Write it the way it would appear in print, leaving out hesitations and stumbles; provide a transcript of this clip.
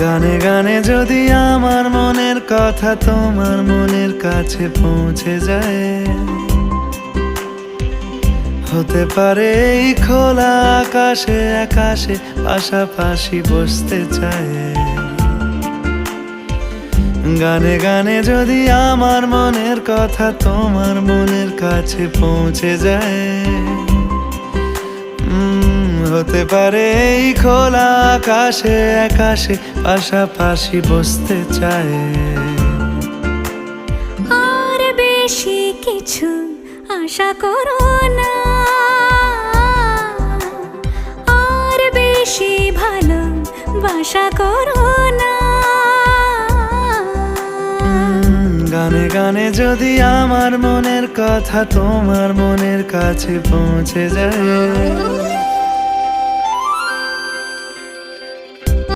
গানে গানে যদি আমার মনের কথা তোমার মনের কাছে পৌঁছে যায়, হতে পারে এই খোলা আকাশে আকাশে পাশাপাশি বসতে চায়। গানে গানে যদি আমার মনের কথা তোমার মনের কাছে পৌঁছে যায়, হতে পারে এই খোলা আকাশে আকাশে পাশাপাশি বসতে চায়। আর বেশি কিছু আশা করো না, আর বেশি ভালোবাসা করো না। গানে গানে যদি আমার মনের কথা তোমার মনের কাছে পৌঁছে যায়,